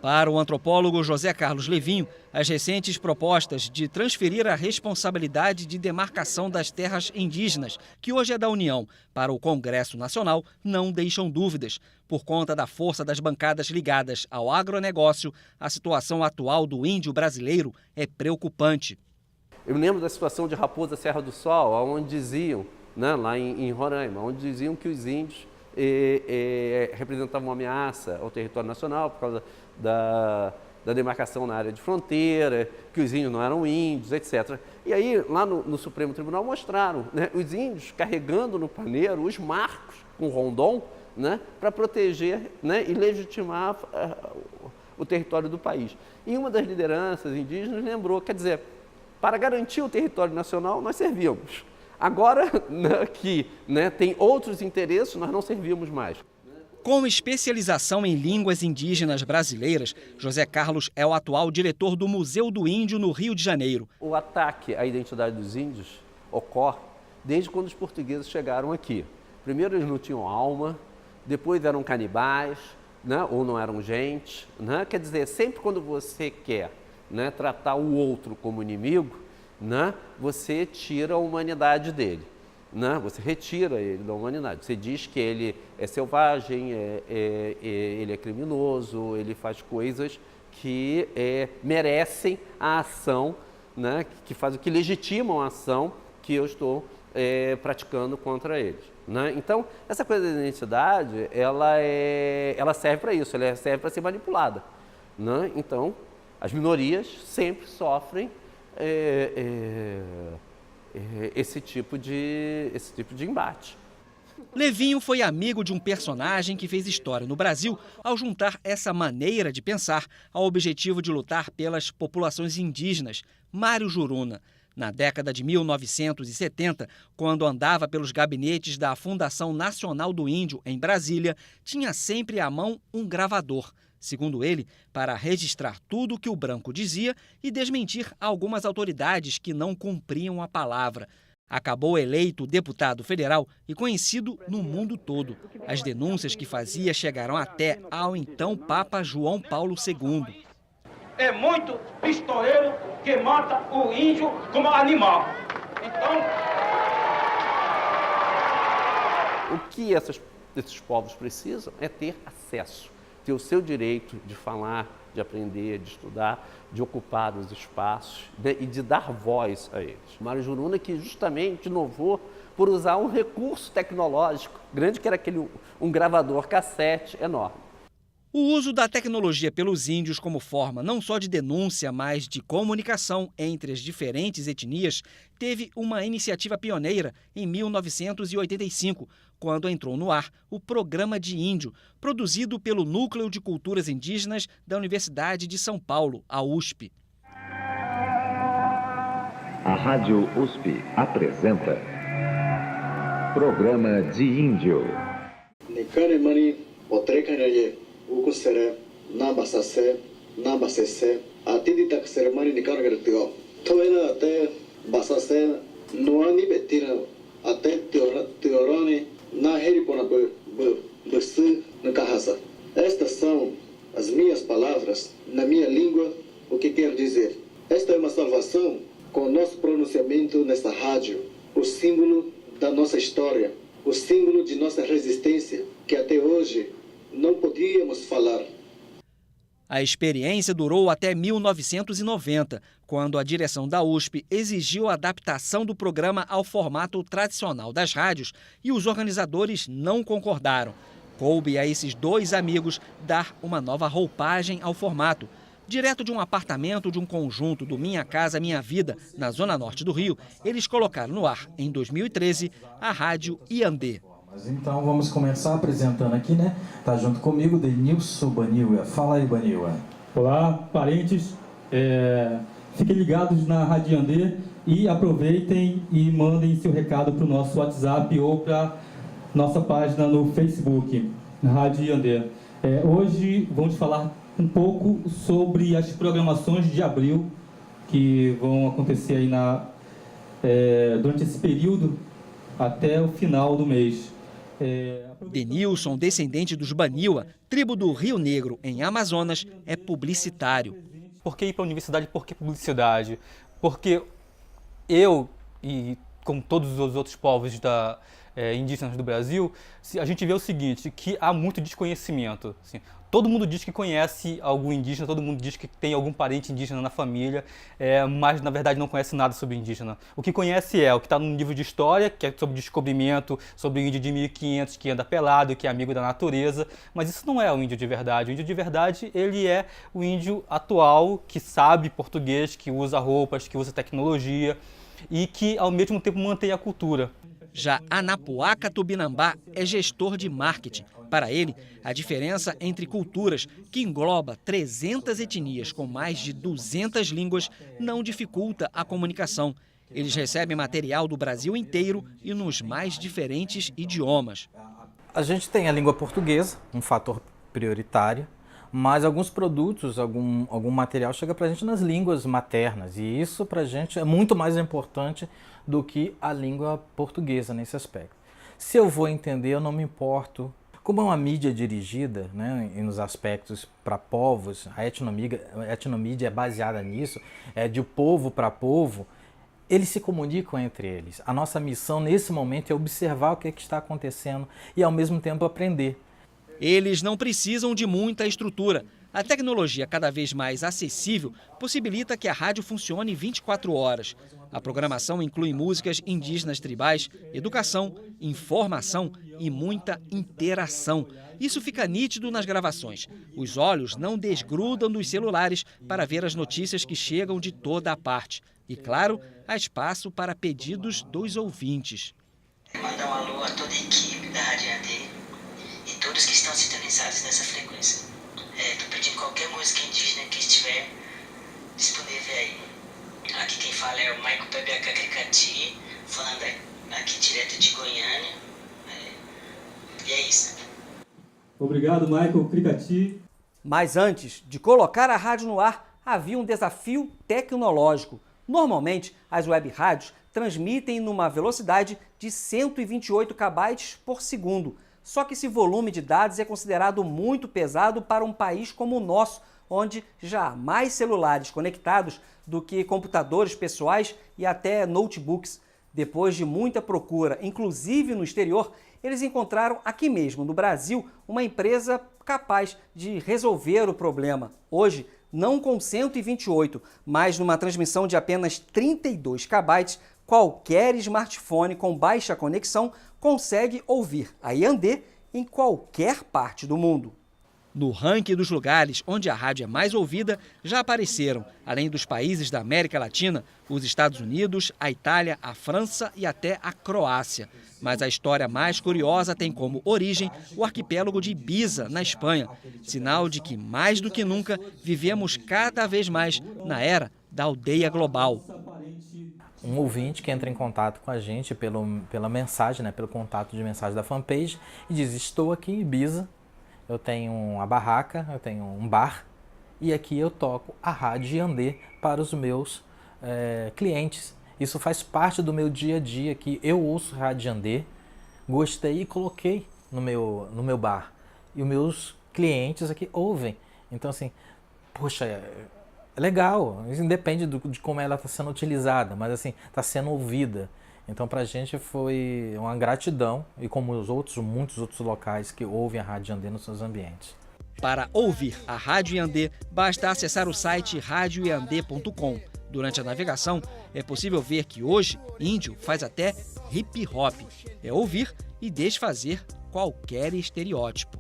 Para o antropólogo José Carlos Levinho, as recentes propostas de transferir a responsabilidade de demarcação das terras indígenas, que hoje é da União, para o Congresso Nacional, não deixam dúvidas. Por conta da força das bancadas ligadas ao agronegócio, a situação atual do índio brasileiro é preocupante. Eu me lembro da situação de Raposa Serra do Sol, onde diziam, né, lá em Roraima, onde diziam que os índios representavam uma ameaça ao território nacional por causa da demarcação na área de fronteira, que os índios não eram índios, etc. E aí, lá no Supremo Tribunal, mostraram, né, os índios carregando no paneiro os marcos com rondom, né, para proteger, né, e legitimar o território do país. E uma das lideranças indígenas lembrou, quer dizer, para garantir o território nacional, nós servíamos. Agora, né, que, né, tem outros interesses, nós não servimos mais. Com especialização em línguas indígenas brasileiras, José Carlos é o atual diretor do Museu do Índio no Rio de Janeiro. O ataque à identidade dos índios ocorre desde quando os portugueses chegaram aqui. Primeiro eles não tinham alma, depois eram canibais, né, ou não eram gente. Né? Quer dizer, sempre quando você quer, né, tratar o outro como inimigo, né, você tira a humanidade dele. Né? Você retira ele da humanidade. Você diz que ele é selvagem, ele é criminoso, ele faz coisas que merecem a ação, né? que legitimam a ação que eu estou praticando contra eles. Né? Então, essa coisa da identidade, ela serve para isso, ela serve para ser manipulada. Né? Então, as minorias sempre sofrem esse tipo de embate. Levinho foi amigo de um personagem que fez história no Brasil ao juntar essa maneira de pensar ao objetivo de lutar pelas populações indígenas, Mário Juruna. Na década de 1970, quando andava pelos gabinetes da Fundação Nacional do Índio, em Brasília, tinha sempre à mão um gravador. Segundo ele, para registrar tudo o que o branco dizia e desmentir algumas autoridades que não cumpriam a palavra. Acabou eleito deputado federal e conhecido no mundo todo. As denúncias que fazia chegaram até ao então Papa João Paulo II. É muito pistoleiro que mata o índio como animal. Então, o que esses povos precisam é ter acesso. Ter o seu direito de falar, de aprender, de estudar, de ocupar os espaços, né, e de dar voz a eles. Mário Juruna que justamente inovou por usar um recurso tecnológico grande, que era um gravador cassete enorme. O uso da tecnologia pelos índios como forma não só de denúncia, mas de comunicação entre as diferentes etnias teve uma iniciativa pioneira em 1985, quando entrou no ar o Programa de Índio, produzido pelo Núcleo de Culturas Indígenas da Universidade de São Paulo, a USP. A Rádio USP apresenta Programa de Índio. Ukusere, Nabasase, Nabasese, Atidita Seremani de Cargatio. Toena até Basase, Noani Betira, até Teorone, na Heripona Bessu, na Carraça. Estas são as minhas palavras, na minha língua, o que quero dizer. Esta é uma salvação com o nosso pronunciamento nesta rádio, o símbolo da nossa história, o símbolo de nossa resistência, que até hoje não podíamos falar. A experiência durou até 1990, quando a direção da USP exigiu a adaptação do programa ao formato tradicional das rádios e os organizadores não concordaram. Coube a esses dois amigos dar uma nova roupagem ao formato. Direto de um apartamento de um conjunto do Minha Casa Minha Vida, na zona norte do Rio, eles colocaram no ar, em 2013, a Rádio Iandê. Então vamos começar apresentando aqui, né? Tá junto comigo, Denilson Baniwa. Fala aí, Baniwa. Olá, parentes. Fiquem ligados na Rádio Iandê e aproveitem e mandem seu recado para o nosso WhatsApp ou para nossa página no Facebook, Rádio Iandê. Hoje vamos falar um pouco sobre as programações de abril que vão acontecer aí durante esse período até o final do mês. Denilson, descendente dos Baniwa, tribo do Rio Negro, em Amazonas, é publicitário. Por que ir para a universidade? Por que publicidade? Porque eu, e como todos os outros povos indígenas do Brasil, a gente vê o seguinte, que há muito desconhecimento. Assim, todo mundo diz que conhece algum indígena, todo mundo diz que tem algum parente indígena na família, mas na verdade não conhece nada sobre indígena. O que conhece é o que está no livro de história, que é sobre descobrimento, sobre o índio de 1500 que anda pelado, que é amigo da natureza, mas isso não é o índio de verdade. O índio de verdade, ele é o índio atual, que sabe português, que usa roupas, que usa tecnologia e que ao mesmo tempo mantém a cultura. Já Anapuaca Tubinambá é gestor de marketing. Para ele, a diferença entre culturas, que engloba 300 etnias com mais de 200 línguas, não dificulta a comunicação. Eles recebem material do Brasil inteiro e nos mais diferentes idiomas. A gente tem a língua portuguesa, um fator prioritário, mas alguns produtos, algum material chega para a gente nas línguas maternas. E isso para a gente é muito mais importante do que a língua portuguesa nesse aspecto. Se eu vou entender, eu não me importo. Como é uma mídia dirigida, né, e nos aspectos para povos, a etnomídia é baseada nisso, é de povo para povo, eles se comunicam entre eles. A nossa missão nesse momento é observar o que está acontecendo e ao mesmo tempo aprender. Eles não precisam de muita estrutura. A tecnologia cada vez mais acessível possibilita que a rádio funcione 24 horas. A programação inclui músicas indígenas tribais, educação, informação e muita interação. Isso fica nítido nas gravações. Os olhos não desgrudam dos celulares para ver as notícias que chegam de toda a parte. E, claro, há espaço para pedidos dos ouvintes. Mandar um alô a toda a equipe da Rádio AD e todos que estão sintonizados nessa frequência. Estou pedindo qualquer música indígena que estiver disponível aí. Aqui quem fala é o Maico Pebeaca Cricati, falando aqui direto de Goiânia. E é isso. Obrigado, Michael Cricati. Mas antes de colocar a rádio no ar, havia um desafio tecnológico. Normalmente, as web rádios transmitem numa velocidade de 128 KB por segundo. Só que esse volume de dados é considerado muito pesado para um país como o nosso, onde já há mais celulares conectados do que computadores pessoais e até notebooks. Depois de muita procura, inclusive no exterior, eles encontraram aqui mesmo, no Brasil, uma empresa capaz de resolver o problema. Hoje, não com 128, mas numa transmissão de apenas 32 KB, qualquer smartphone com baixa conexão consegue ouvir a Yandé em qualquer parte do mundo. No ranking dos lugares onde a rádio é mais ouvida, já apareceram, além dos países da América Latina, os Estados Unidos, a Itália, a França e até a Croácia. Mas a história mais curiosa tem como origem o arquipélago de Ibiza, na Espanha. Sinal de que, mais do que nunca, vivemos cada vez mais na era da aldeia global. Um ouvinte que entra em contato com a gente pela mensagem, né, pelo contato de mensagem da fanpage e diz: estou aqui em Ibiza, eu tenho uma barraca, eu tenho um bar e aqui eu toco a Rádio Yandé para os meus clientes. Isso faz parte do meu dia a dia, que eu ouço Rádio Yandé, gostei e coloquei no meu bar. E os meus clientes aqui ouvem. Então assim, poxa, é legal, isso depende de como ela está sendo utilizada, mas assim, está sendo ouvida. Então para a gente foi uma gratidão, e como muitos outros locais que ouvem a Rádio Yandé nos seus ambientes. Para ouvir a Rádio Yandé, basta acessar o site radioyandé.com. Durante a navegação, é possível ver que hoje índio faz até hip hop. É ouvir e desfazer qualquer estereótipo.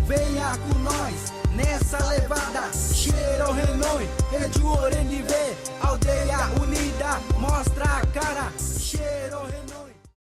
Venha com nós nessa levada. Cheiro Renoi, é de Orenive.